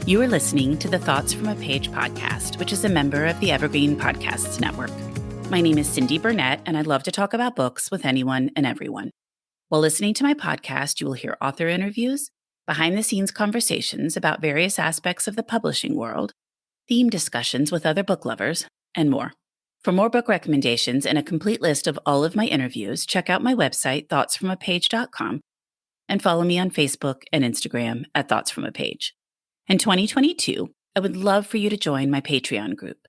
You are listening to the Thoughts from a Page podcast, which is a member of the Evergreen Podcasts Network. My name is Cindy Burnett, and I love to talk about books with anyone and everyone. While listening to my podcast, you will hear author interviews, behind-the-scenes conversations about various aspects of the publishing world, theme discussions with other book lovers, and more. For more book recommendations and a complete list of all of my interviews, check out my website, thoughtsfromapage.com, and follow me on Facebook and Instagram at Thoughts From a Page. In 2022, I would love for you to join my Patreon group.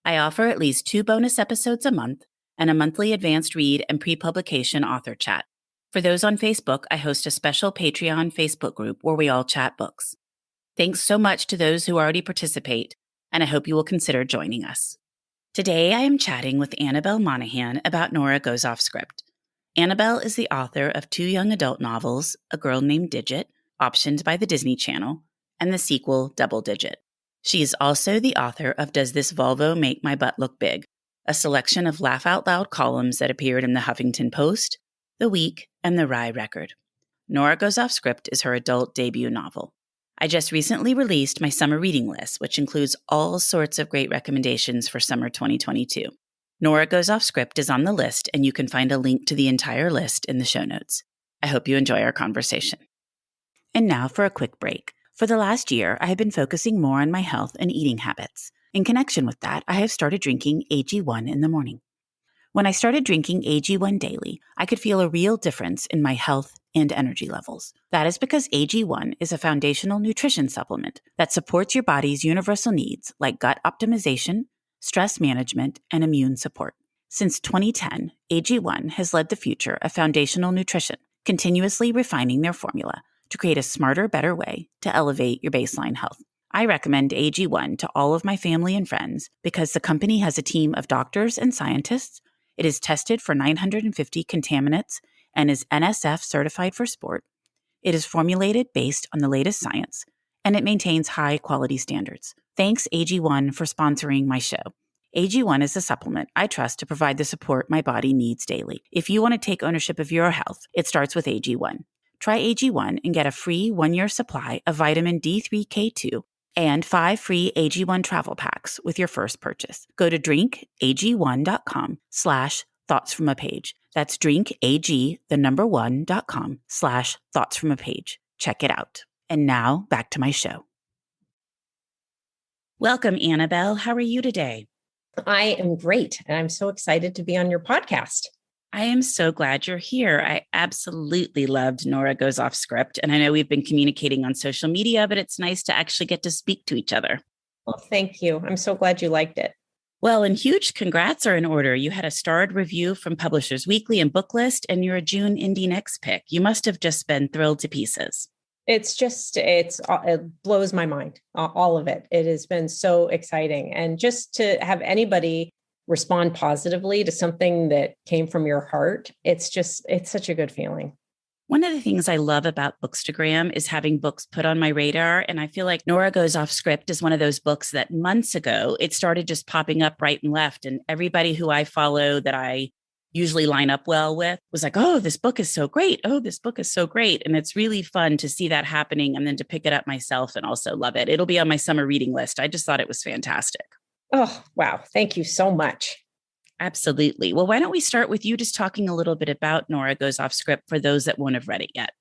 I offer at least 2 bonus episodes a month and a monthly advanced read and pre-publication author chat. For those on Facebook, I host a special Patreon Facebook group where we all chat books. Thanks so much to those who already participate, and I hope you will consider joining us. Today, I am chatting with Annabel Monaghan about Nora Goes Off Script. Annabel is the author of 2 young adult novels, A Girl Named Digit, optioned by the Disney Channel, and the sequel, Double Digit. She is also the author of Does This Volvo Make My Butt Look Big?, a selection of laugh-out-loud columns that appeared in the Huffington Post, The Week, and the Rye Record. Nora Goes Off Script is her adult debut novel. I just recently released my summer reading list, which includes all sorts of great recommendations for summer 2022. Nora Goes Off Script is on the list, and you can find a link to the entire list in the show notes. I hope you enjoy our conversation. And now for a quick break. For the last year, I have been focusing more on my health and eating habits. In connection with that, I have started drinking AG1 in the morning. When I started drinking AG1 daily, I could feel a real difference in my health and energy levels. That is because AG1 is a foundational nutrition supplement that supports your body's universal needs like gut optimization, stress management, and immune support. Since 2010, AG1 has led the future of foundational nutrition, continuously refining their formula to create a smarter, better way to elevate your baseline health. I recommend AG1 to all of my family and friends because the company has a team of doctors and scientists. It is tested for 950 contaminants and is NSF certified for sport. It is formulated based on the latest science, and it maintains high quality standards. Thanks AG1 for sponsoring my show. AG1 is a supplement I trust to provide the support my body needs daily. If you want to take ownership of your health, it starts with AG1. Try AG1 and get a free 1-year supply of vitamin D3K2 and 5 free AG1 travel packs with your first purchase. Go to drinkag1.com/thoughtsfromapage. That's drinkag1.com/thoughtsfromapage. Check it out. And now back to my show. Welcome, Annabel. How are you today? I am great, and I'm so excited to be on your podcast. I am so glad you're here. I absolutely loved Nora Goes Off Script, and I know we've been communicating on social media, but it's nice to actually get to speak to each other. Well, thank you. I'm so glad you liked it. Well, and huge congrats are in order. You had a starred review from Publishers Weekly and Booklist, and you're a June Indie Next pick. You must have just been thrilled to pieces. It blows my mind, all of it. It has been so exciting. And just to have anybody respond positively to something that came from your heart, it's such a good feeling. One of the things I love about Bookstagram is having books put on my radar. And I feel like Nora Goes Off Script is one of those books that months ago, it started just popping up right and left. And everybody who I follow that I usually line up well with was like, oh, this book is so great. Oh, this book is so great. And it's really fun to see that happening and then to pick it up myself and also love it. It'll be on my summer reading list. I just thought it was fantastic. Oh, wow. Thank you so much. Absolutely. Well, why don't we start with you just talking a little bit about Nora Goes Off Script for those that won't have read it yet.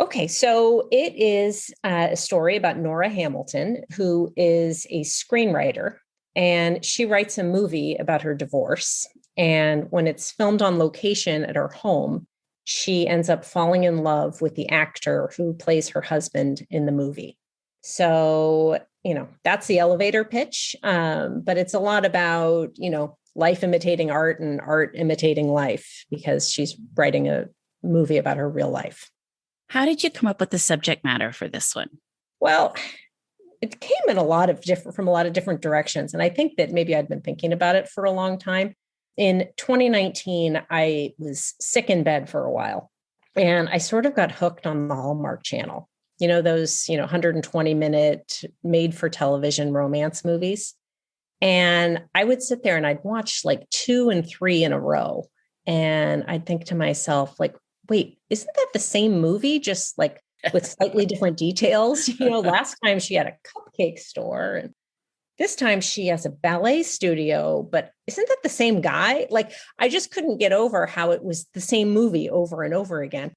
Okay, so it is a story about Nora Hamilton, who is a screenwriter, and she writes a movie about her divorce. And when it's filmed on location at her home, she ends up falling in love with the actor who plays her husband in the movie. So, that's the elevator pitch. But it's a lot about, life imitating art and art imitating life, because she's writing a movie about her real life. How did you come up with the subject matter for this one? Well, it came in from a lot of different directions. And I think that maybe I'd been thinking about it for a long time. In 2019, I was sick in bed for a while, and I sort of got hooked on the Hallmark Channel. Those, 120-minute made for television romance movies. And I would sit there and I'd watch like 2 and 3 in a row. And I'd think to myself, like, wait, isn't that the same movie, just like with slightly different details. Last time she had a cupcake store, and this time she has a ballet studio, but isn't that the same guy? Like, I just couldn't get over how it was the same movie over and over again.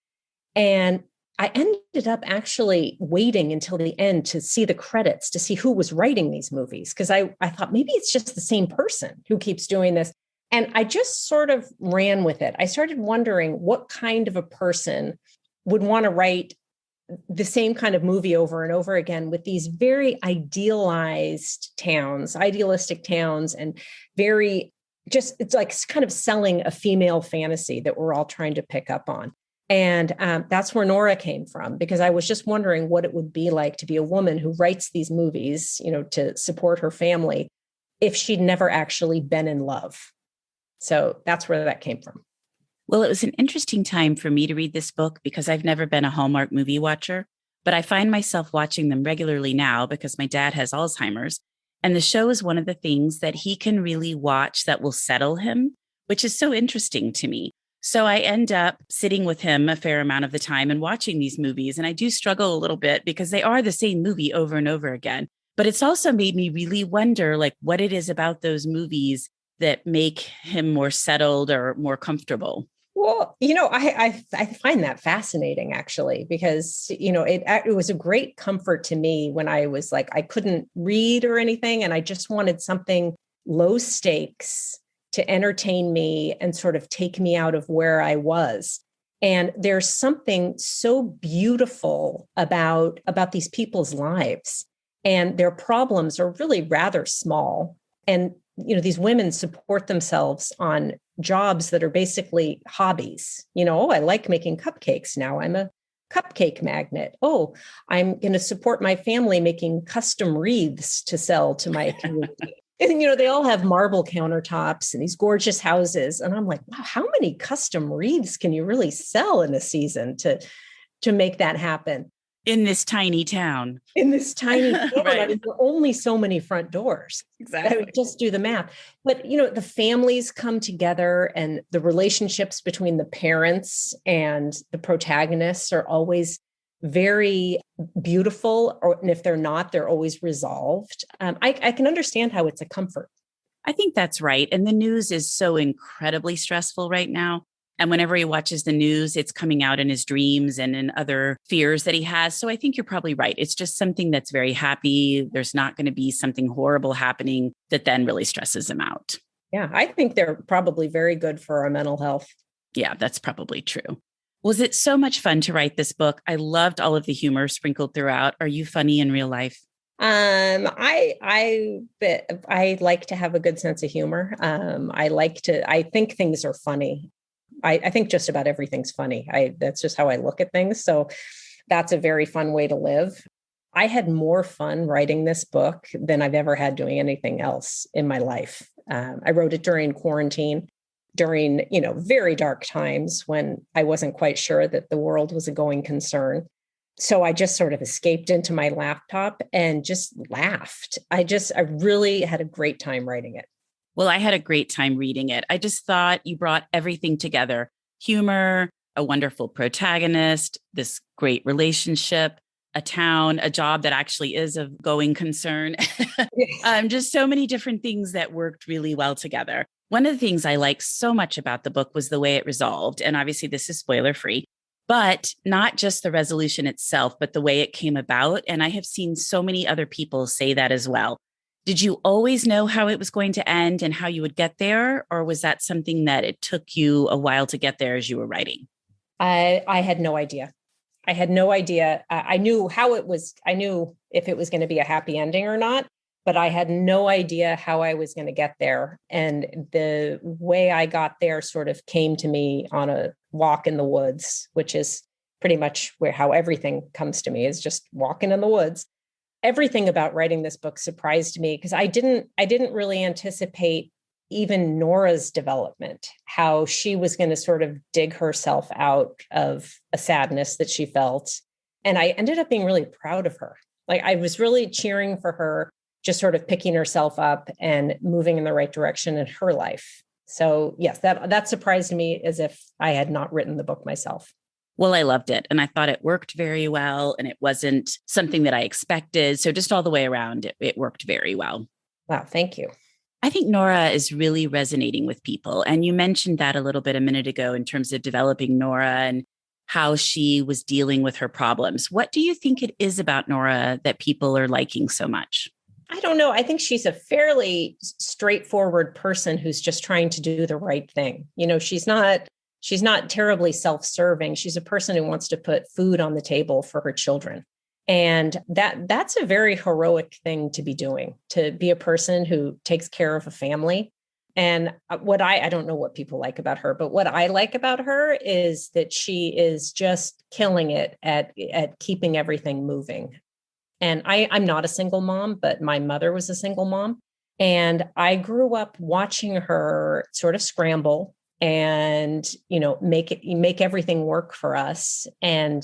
And I ended up actually waiting until the end to see the credits, to see who was writing these movies. Because I thought maybe it's just the same person who keeps doing this. And I just sort of ran with it. I started wondering what kind of a person would want to write the same kind of movie over and over again with these very idealized towns, idealistic towns, and very just, it's like kind of selling a female fantasy that we're all trying to pick up on. And that's where Nora came from, because I was just wondering what it would be like to be a woman who writes these movies, to support her family, if she'd never actually been in love. So that's where that came from. Well, it was an interesting time for me to read this book because I've never been a Hallmark movie watcher, but I find myself watching them regularly now because my dad has Alzheimer's. And the show is one of the things that he can really watch that will settle him, which is so interesting to me. So I end up sitting with him a fair amount of the time and watching these movies. And I do struggle a little bit because they are the same movie over and over again. But it's also made me really wonder, like, what it is about those movies that make him more settled or more comfortable. Well, I find that fascinating, actually, because, it was a great comfort to me when I was like, I couldn't read or anything, and I just wanted something low stakes to entertain me and sort of take me out of where I was. And there's something so beautiful about these people's lives, and their problems are really rather small. And, these women support themselves on jobs that are basically hobbies. I like making cupcakes now. I'm a cupcake magnet. Oh, I'm going to support my family making custom wreaths to sell to my community. And, they all have marble countertops and these gorgeous houses. And I'm like, wow, how many custom wreaths can you really sell in a season to make that happen? In this tiny town. In this tiny town, Right. I mean, there are only so many front doors. Exactly. I mean, just do the math. But, the families come together, and the relationships between the parents and the protagonists are always very beautiful. And if they're not, they're always resolved. I can understand how it's a comfort. I think that's right. And the news is so incredibly stressful right now. And whenever he watches the news, it's coming out in his dreams and in other fears that he has. So I think you're probably right. It's just something that's very happy. There's not going to be something horrible happening that then really stresses him out. Yeah, I think they're probably very good for our mental health. Yeah, that's probably true. Was it so much fun to write this book? I loved all of the humor sprinkled throughout. Are you funny in real life? I like to have a good sense of humor. I think things are funny. I think just about everything's funny. That's just how I look at things. So that's a very fun way to live. I had more fun writing this book than I've ever had doing anything else in my life. I wrote it during quarantine, during, very dark times when I wasn't quite sure that the world was a going concern. So I just sort of escaped into my laptop and just laughed. I really had a great time writing it. Well, I had a great time reading it. I just thought you brought everything together: humor, a wonderful protagonist, this great relationship, a town, a job that actually is of going concern. Just so many different things that worked really well together. One of the things I liked so much about the book was the way it resolved. And obviously, this is spoiler free, but not just the resolution itself, but the way it came about. And I have seen so many other people say that as well. Did you always know how it was going to end and how you would get there? Or was that something that it took you a while to get there as you were writing? I had no idea. I had no idea. I knew how it was. I knew if it was going to be a happy ending or not, but I had no idea how I was going to get there. And the way I got there sort of came to me on a walk in the woods, which is pretty much how everything comes to me, is just walking in the woods. Everything about writing this book surprised me because I didn't really anticipate even Nora's development, how she was going to sort of dig herself out of a sadness that she felt. And I ended up being really proud of her. Like, I was really cheering for her, just sort of picking herself up and moving in the right direction in her life. So yes, that surprised me as if I had not written the book myself. Well, I loved it. And I thought it worked very well. And it wasn't something that I expected. So just all the way around, it worked very well. Wow, thank you. I think Nora is really resonating with people. And you mentioned that a little bit a minute ago in terms of developing Nora and how she was dealing with her problems. What do you think it is about Nora that people are liking so much? I don't know. I think she's a fairly straightforward person who's just trying to do the right thing. She's not terribly self-serving. She's a person who wants to put food on the table for her children. And that's a very heroic thing to be doing, to be a person who takes care of a family. And what I don't know what people like about her, but what I like about her is that she is just killing it at keeping everything moving. And I'm not a single mom, but my mother was a single mom. And I grew up watching her sort of scramble and, make everything work for us. And,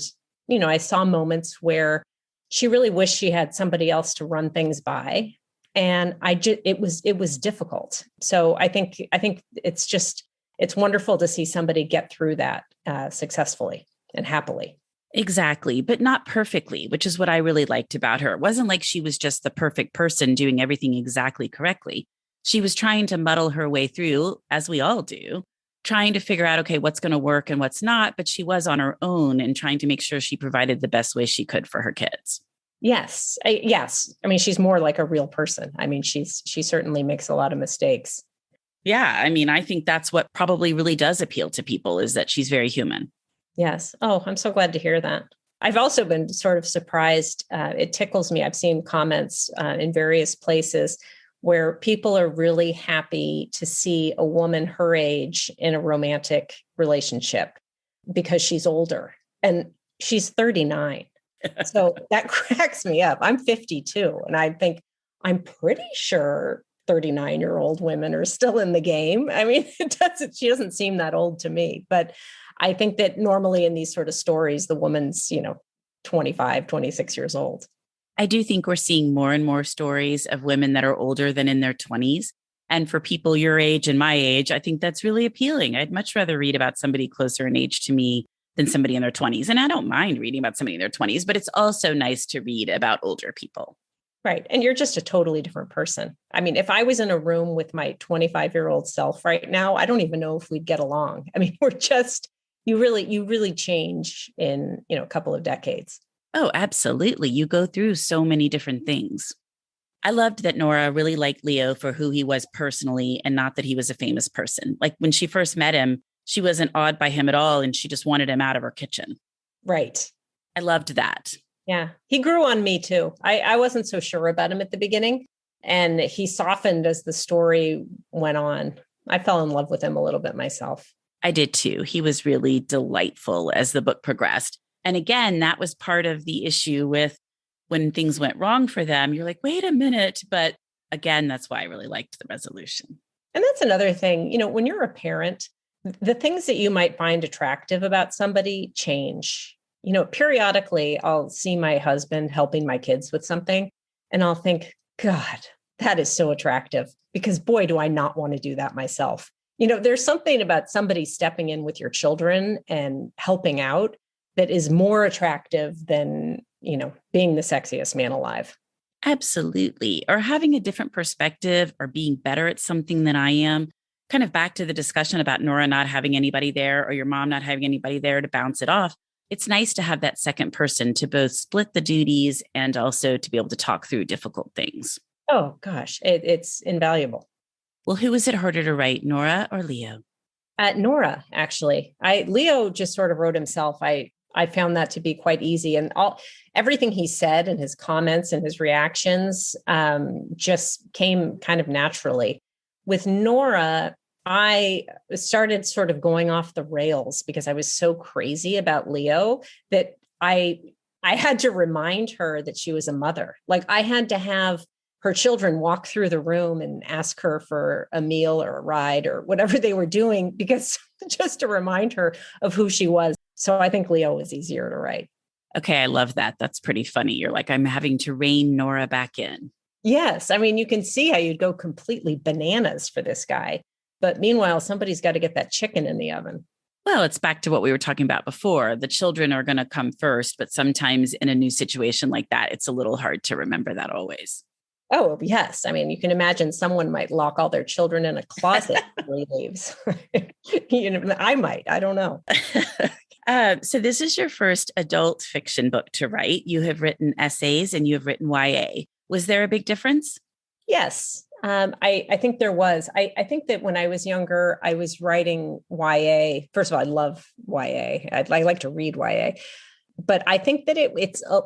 I saw moments where she really wished she had somebody else to run things by. And it was difficult. So I think it's wonderful to see somebody get through that successfully and happily. Exactly, but not perfectly, which is what I really liked about her. It wasn't like she was just the perfect person doing everything exactly correctly. She was trying to muddle her way through, as we all do, trying to figure out, okay, what's going to work and what's not. But she was on her own and trying to make sure she provided the best way she could for her kids. Yes. Yes. I mean, she's more like a real person. I mean, she certainly makes a lot of mistakes. Yeah, I mean, I think that's what probably really does appeal to people is that she's very human. Yes. Oh, I'm so glad to hear that. I've also been sort of surprised. It tickles me. I've seen comments in various places where people are really happy to see a woman her age in a romantic relationship because she's older and she's 39. So that cracks me up. I'm 52 and I think I'm pretty sure 39-year-old women are still in the game. I mean, she doesn't seem that old to me, but I think that normally in these sort of stories, the woman's, 25, 26 years old. I do think we're seeing more and more stories of women that are older than in their 20s. And for people your age and my age, I think that's really appealing. I'd much rather read about somebody closer in age to me than somebody in their 20s. And I don't mind reading about somebody in their 20s, but it's also nice to read about older people. Right. And you're just a totally different person. I mean, if I was in a room with my 25-year-old self right now, I don't even know if we'd get along. I mean, you really change in, a couple of decades. Oh, absolutely. You go through so many different things. I loved that Nora really liked Leo for who he was personally and not that he was a famous person. Like when she first met him, she wasn't awed by him at all and she just wanted him out of her kitchen. Right. I loved that. Yeah. He grew on me too. I wasn't so sure about him at the beginning and he softened as the story went on. I fell in love with him a little bit myself. I did too. He was really delightful as the book progressed. And again, that was part of the issue with when things went wrong for them. You're like, wait a minute. But again, that's why I really liked the resolution. And that's another thing, when you're a parent, the things that you might find attractive about somebody change. Periodically I'll see my husband helping my kids with something and I'll think, God, that is so attractive because boy, do I not want to do that myself. There's something about somebody stepping in with your children and helping out that is more attractive than, being the sexiest man alive. Absolutely. Or having a different perspective or being better at something than I am. Kind of back to the discussion about Nora not having anybody there or your mom not having anybody there to bounce it off. It's nice to have that second person to both split the duties and also to be able to talk through difficult things. Oh, gosh, it's invaluable. Well, who is it harder to write, Nora or Leo? Nora, actually. Leo just sort of wrote himself. I found that to be quite easy. And everything he said and his comments and his reactions just came kind of naturally. With Nora, I started sort of going off the rails because I was so crazy about Leo that I had to remind her that she was a mother. Like I had to have her children walk through the room and ask her for a meal or a ride or whatever they were doing, because just to remind her of who she was. So I think Leo was easier to write. Okay, I love that. That's pretty funny. You're like, I'm having to rein Nora back in. Yes. I mean, you can see how you'd go completely bananas for this guy. But meanwhile, somebody's got to get that chicken in the oven. Well, it's back to what we were talking about before. The children are going to come first, but sometimes in a new situation like that, it's a little hard to remember that always. Oh, yes. I mean, you can imagine someone might lock all their children in a closet before he leaves. I might. I don't know. So this is your first adult fiction book to write. You have written essays and you have written YA. Was there a big difference? Yes. I think there was. I think that when I was younger, I was writing YA. First of all, I love YA. I like to read YA. But I think that it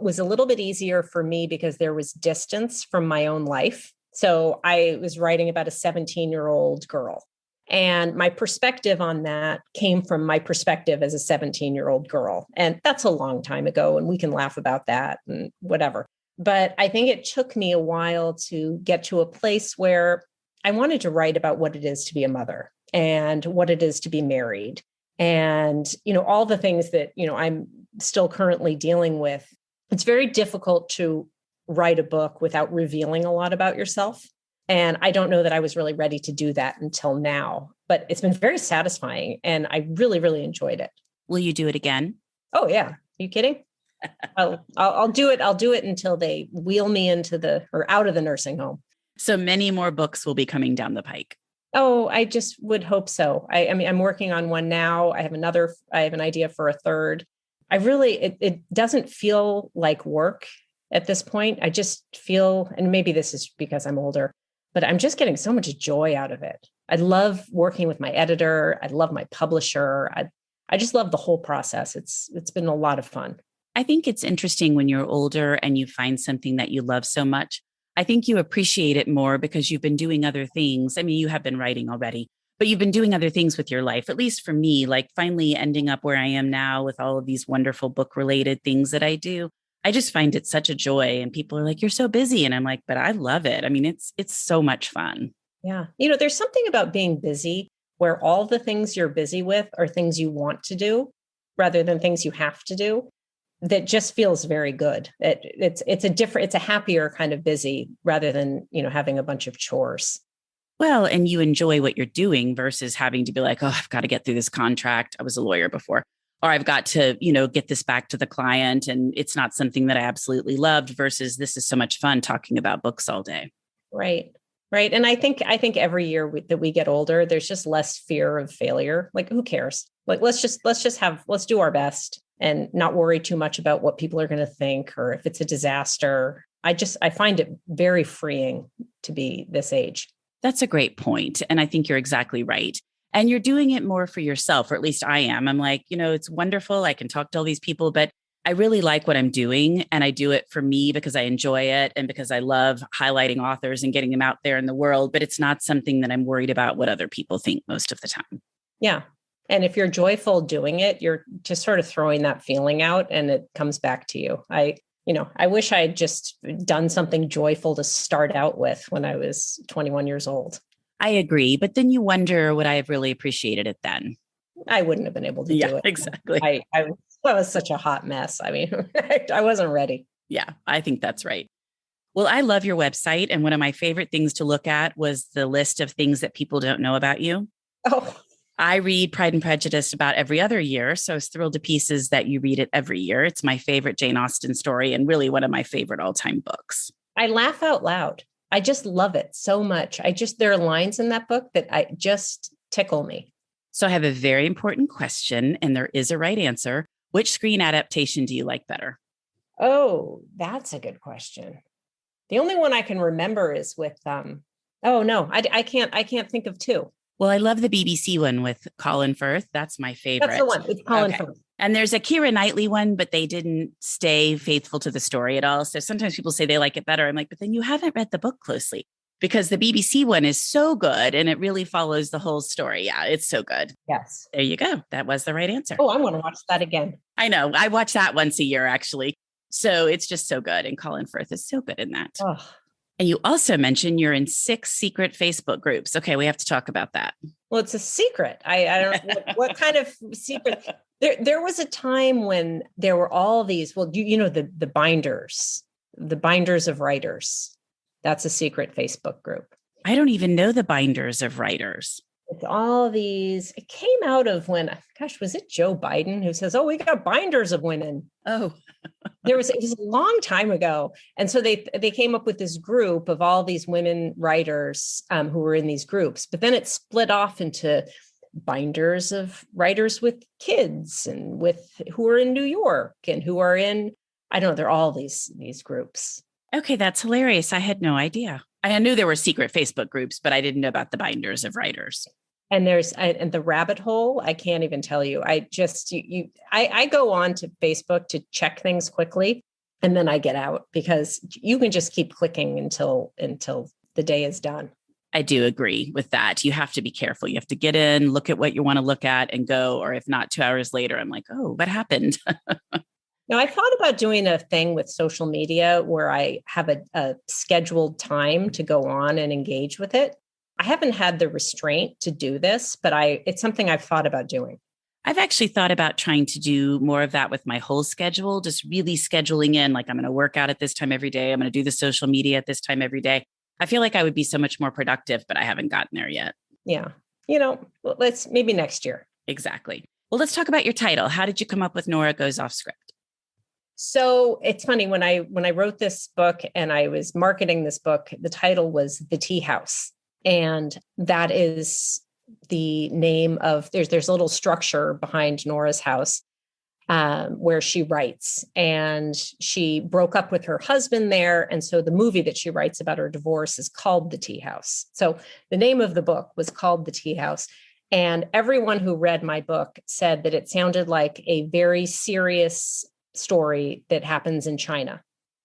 was a little bit easier for me because there was distance from my own life. So I was writing about a 17-year-old girl. And my perspective on that came from my perspective as a 17-year-old girl. And that's a long time ago, and we can laugh about that and whatever. But I think it took me a while to get to a place where I wanted to write about what it is to be a mother and what it is to be married. And, all the things that, I'm still currently dealing with. It's very difficult to write a book without revealing a lot about yourself. And I don't know that I was really ready to do that until now, but it's been very satisfying and I really, really enjoyed it. Will you do it again? Oh, yeah. Are you kidding? I'll do it. I'll do it until they wheel me out of the nursing home. So many more books will be coming down the pike. Oh, I just would hope so. I mean, I'm working on one now. I have an idea for a third. It doesn't feel like work at this point. I just feel, and maybe this is because I'm older, but I'm just getting so much joy out of it. I love working with my editor. I love my publisher. I just love the whole process. It's been a lot of fun. I think it's interesting when you're older and you find something that you love so much. I think you appreciate it more because you've been doing other things. I mean, you have been writing already, but you've been doing other things with your life, at least for me, like finally ending up where I am now with all of these wonderful book related things that I do. I just find it such a joy. And people are like, you're so busy. And I'm like, but I love it. I mean, it's so much fun. Yeah. There's something about being busy where all the things you're busy with are things you want to do rather than things you have to do. That just feels very good. It's a happier kind of busy rather than, having a bunch of chores. Well, and you enjoy what you're doing versus having to be like, oh, I've got to get through this contract. I was a lawyer before, or I've got to, get this back to the client. And it's not something that I absolutely loved versus this is so much fun talking about books all day. Right. Right. And I think every year that we get older, there's just less fear of failure. Like, who cares? Like, let's do our best and not worry too much about what people are going to think or if it's a disaster. I find it very freeing to be this age. That's a great point. And I think you're exactly right. And you're doing it more for yourself, or at least I am. I'm like, it's wonderful. I can talk to all these people, but I really like what I'm doing. And I do it for me because I enjoy it and because I love highlighting authors and getting them out there in the world. But it's not something that I'm worried about what other people think most of the time. Yeah. And if you're joyful doing it, you're just sort of throwing that feeling out and it comes back to you. I wish I had just done something joyful to start out with when I was 21 years old. I agree. But then you wonder, would I have really appreciated it then? I wouldn't have been able to do it. Exactly. I was such a hot mess. I mean, I wasn't ready. Yeah, I think that's right. Well, I love your website. And one of my favorite things to look at was the list of things that people don't know about you. Oh, I read Pride and Prejudice about every other year. So I was thrilled to pieces that you read it every year. It's my favorite Jane Austen story and really one of my favorite all-time books. I laugh out loud. I just love it so much. There are lines in that book that I just tickle me. So I have a very important question, and there is a right answer. Which screen adaptation do you like better? Oh, that's a good question. The only one I can remember is with, I can't think of two. Well, I love the BBC one with Colin Firth. That's my favorite. That's the one. It's Colin Firth. And there's a Keira Knightley one, but they didn't stay faithful to the story at all. So sometimes people say they like it better. I'm like, but then you haven't read the book closely because the BBC one is so good and it really follows the whole story. Yeah, it's so good. Yes. There you go. That was the right answer. Oh, I want to watch that again. I know. I watch that once a year, actually. So it's just so good. And Colin Firth is so good in that. Oh. And you also mentioned you're in 6 secret Facebook groups. Okay, we have to talk about that. Well, it's a secret. I don't know what kind of secret. There was a time when there were all these, well, the binders of writers. That's a secret Facebook group. I don't even know the binders of writers. With all these, it came out of when, gosh, was it Joe Biden who says, "Oh, we got binders of women." Oh, It was a long time ago. And so they came up with this group of all these women writers who were in these groups, but then it split off into binders of writers with kids and with who are in New York and who are in, I don't know, they're all these groups. okay. That's hilarious. I had no idea. I knew there were secret Facebook groups, but I didn't know about the binders of writers. And and the rabbit hole, I can't even tell you. I just, I go on to Facebook to check things quickly and then I get out because you can just keep clicking until the day is done. I do agree with that. You have to be careful. You have to get in, look at what you want to look at and go, or if not 2 hours later, I'm like, oh, what happened? Now, I thought about doing a thing with social media where I have a scheduled time to go on and engage with it. I haven't had the restraint to do this, but it's something I've thought about doing. I've actually thought about trying to do more of that with my whole schedule, just really scheduling in, like I'm going to work out at this time every day. I'm going to do the social media at this time every day. I feel like I would be so much more productive, but I haven't gotten there yet. Yeah. Let's maybe next year. Exactly. Well, let's talk about your title. How did you come up with Nora Goes Off Script? So it's funny when I wrote this book and I was marketing this book, the title was The Tea House. And that is the name of, there's a little structure behind Nora's house where she writes, and she broke up with her husband there. And so the movie that she writes about her divorce is called The Tea House. So the name of the book was called The Tea House. And everyone who read my book said that it sounded like a very serious story that happens in China.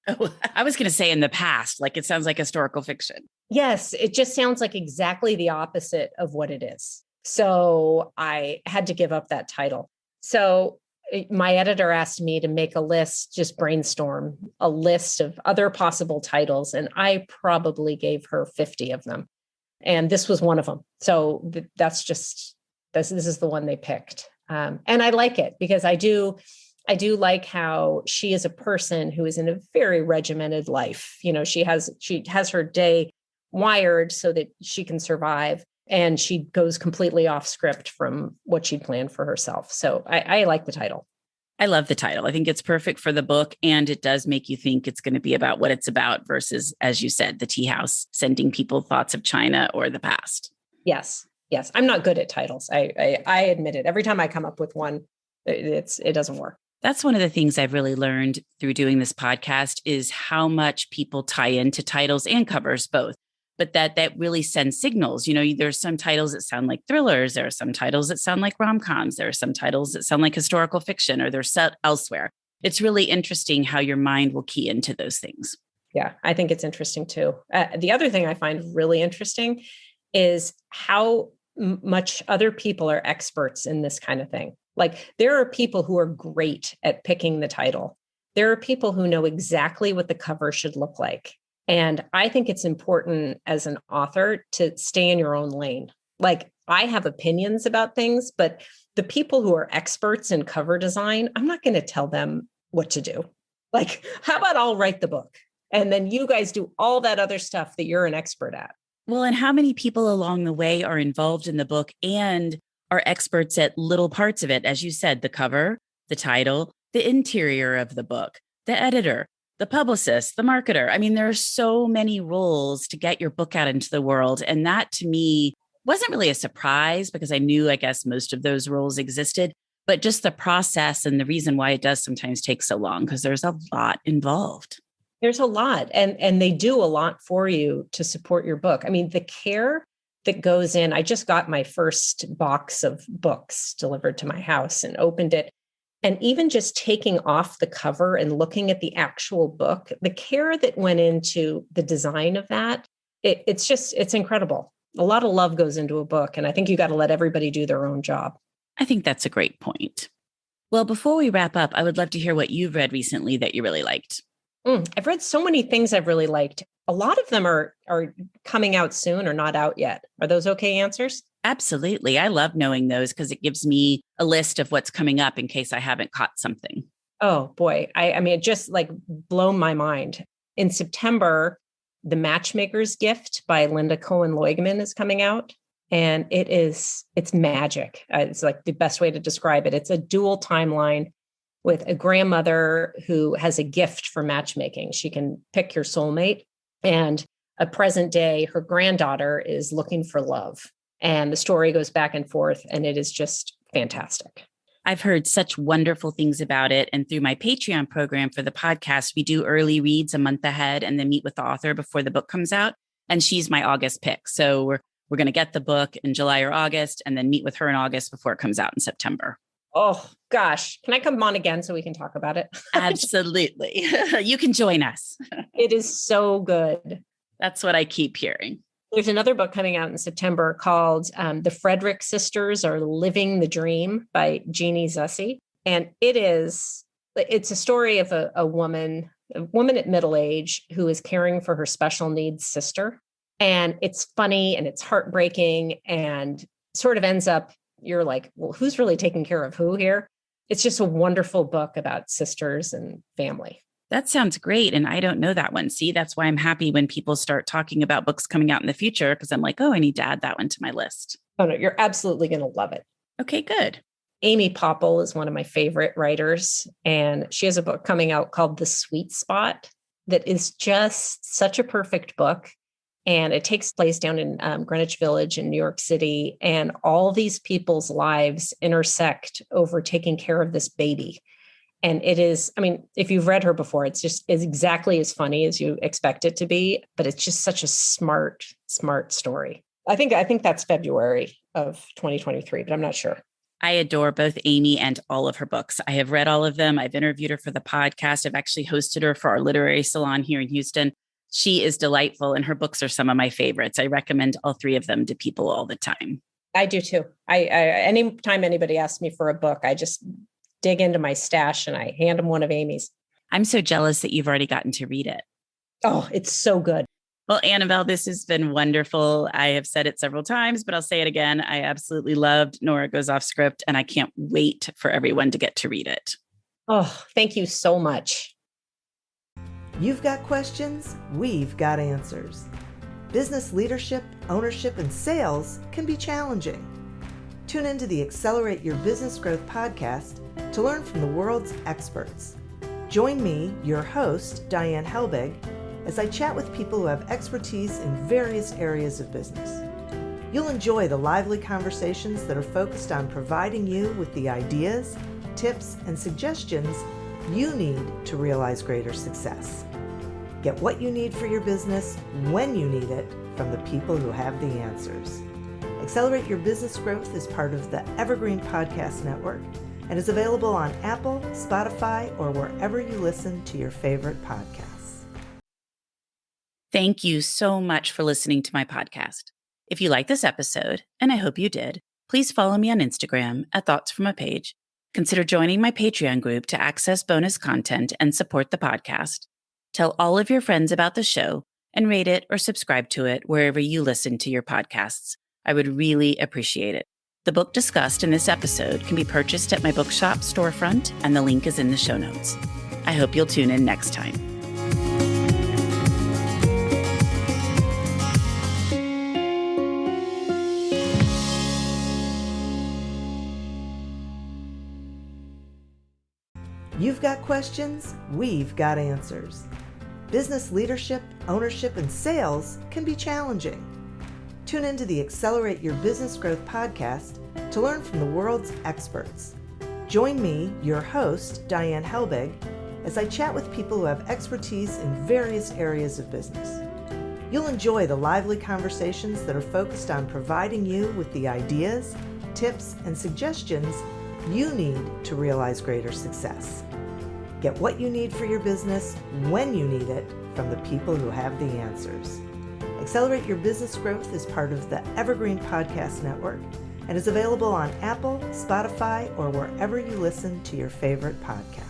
Oh, I was going to say in the past, like it sounds like historical fiction. Yes, it just sounds like exactly the opposite of what it is. So I had to give up that title. So my editor asked me to make a list, just brainstorm a list of other possible titles. And I probably gave her 50 of them. And this was one of them. So this is the one they picked. And I like it because I do like how she is a person who is in a very regimented life. She has her day wired so that she can survive, and she goes completely off script from what she'd planned for herself. So I like the title. I love the title. I think it's perfect for the book, and it does make you think it's going to be about what it's about versus, as you said, the tea house, sending people thoughts of China or the past. Yes. I'm not good at titles. I admit it. Every time I come up with one, it doesn't work. That's one of the things I've really learned through doing this podcast is how much people tie into titles and covers both, but that really sends signals. There's some titles that sound like thrillers. There are some titles that sound like rom-coms. There are some titles that sound like historical fiction, or they're set elsewhere. It's really interesting how your mind will key into those things. Yeah, I think it's interesting too. The other thing I find really interesting is how much other people are experts in this kind of thing. Like there are people who are great at picking the title. There are people who know exactly what the cover should look like. And I think it's important as an author to stay in your own lane. Like I have opinions about things, but the people who are experts in cover design, I'm not going to tell them what to do. Like, how about I'll write the book and then you guys do all that other stuff that you're an expert at? Well, and how many people along the way are involved in the book and are experts at little parts of it? As you said, the cover, the title, the interior of the book, the editor, the publicist, the marketer. I mean, there are so many roles to get your book out into the world. And that to me wasn't really a surprise because I knew, I guess, most of those roles existed, but just the process and the reason why it does sometimes take so long, because there's a lot involved. There's a lot, and they do a lot for you to support your book. I mean, the care that goes in. I just got my first box of books delivered to my house and opened it. And even just taking off the cover and looking at the actual book, the care that went into the design of that, it's incredible. A lot of love goes into a book. And I think you got to let everybody do their own job. I think that's a great point. Well, before we wrap up, I would love to hear what you've read recently that you really liked. I've read so many things I've really liked. A lot of them are coming out soon or not out yet. Are those okay answers? Absolutely. I love knowing those because it gives me a list of what's coming up in case I haven't caught something. Oh boy. I mean, it just like blown my mind. In September, The Matchmaker's Gift by Lynda Cohen Loigman is coming out. And it's magic. It's like the best way to describe it. It's a dual timeline with a grandmother who has a gift for matchmaking. She can pick your soulmate, and a present day, her granddaughter is looking for love. And the story goes back and forth, and it is just fantastic. I've heard such wonderful things about it. And through my Patreon program for the podcast, we do early reads a month ahead and then meet with the author before the book comes out. And she's my August pick. So we're going to get the book in July or August and then meet with her in August before it comes out in September. Oh, gosh. Can I come on again so we can talk about it? Absolutely. You can join us. It is so good. That's what I keep hearing. There's another book coming out in September called The Frederick Sisters Are Living the Dream by Jeannie, Zusy. And it's a story of a woman at middle age who is caring for her special needs sister. And it's funny and it's heartbreaking and sort of ends up, you're like, well, who's really taking care of who here? It's just a wonderful book about sisters and family. That sounds great. And I don't know that one. See, that's why I'm happy when people start talking about books coming out in the future, because I'm like, oh, I need to add that one to my list. Oh, no, you're absolutely going to love it. Okay, good. Amy Poeppel is one of my favorite writers, and she has a book coming out called The Sweet Spot that is just such a perfect book. And it takes place down in Greenwich Village in New York City. And all these people's lives intersect over taking care of this baby. And it is, I mean, if you've read her before, it's exactly as funny as you expect it to be, but it's just such a smart story. I think that's February of 2023, but I'm not sure. I adore both Amy and all of her books. I have read all of them. I've interviewed her for the podcast. I've actually hosted her for our literary salon here in Houston. She is delightful, and her books are some of my favorites. I recommend all three of them to people all the time. I do too. I anytime anybody asks me for a book, I just dig into my stash and I hand them one of Amy's. I'm so jealous that you've already gotten to read it. Oh, it's so good. Well, Annabelle, this has been wonderful. I have said it several times, but I'll say it again. I absolutely loved Nora Goes Off Script, and I can't wait for everyone to get to read it. Oh, thank you so much. You've got questions, we've got answers. Business leadership, ownership, and sales can be challenging. Tune into the Accelerate Your Business Growth podcast to learn from the world's experts. Join me, your host, Diane Helbig, as I chat with people who have expertise in various areas of business. You'll enjoy the lively conversations that are focused on providing you with the ideas, tips, and suggestions you need to realize greater success. Get what you need for your business when you need it from the people who have the answers. Accelerate Your Business Growth is part of the Evergreen Podcast Network and is available on Apple, Spotify, or wherever you listen to your favorite podcasts. Thank you so much for listening to my podcast. If you like this episode, and I hope you did, please follow me on Instagram at Thoughts From a Page. Consider joining my Patreon group to access bonus content and support the podcast. Tell all of your friends about the show and rate it or subscribe to it wherever you listen to your podcasts. I would really appreciate it. The book discussed in this episode can be purchased at my bookshop storefront, and the link is in the show notes. I hope you'll tune in next time. You've got questions, we've got answers. Business leadership, ownership, and sales can be challenging. Tune into the Accelerate Your Business Growth podcast to learn from the world's experts. Join me, your host, Diane Helbig, as I chat with people who have expertise in various areas of business. You'll enjoy the lively conversations that are focused on providing you with the ideas, tips, and suggestions you need to realize greater success. Get what you need for your business when you need it from the people who have the answers. Accelerate Your Business Growth is part of the Evergreen Podcast Network and is available on Apple, Spotify, or wherever you listen to your favorite podcasts.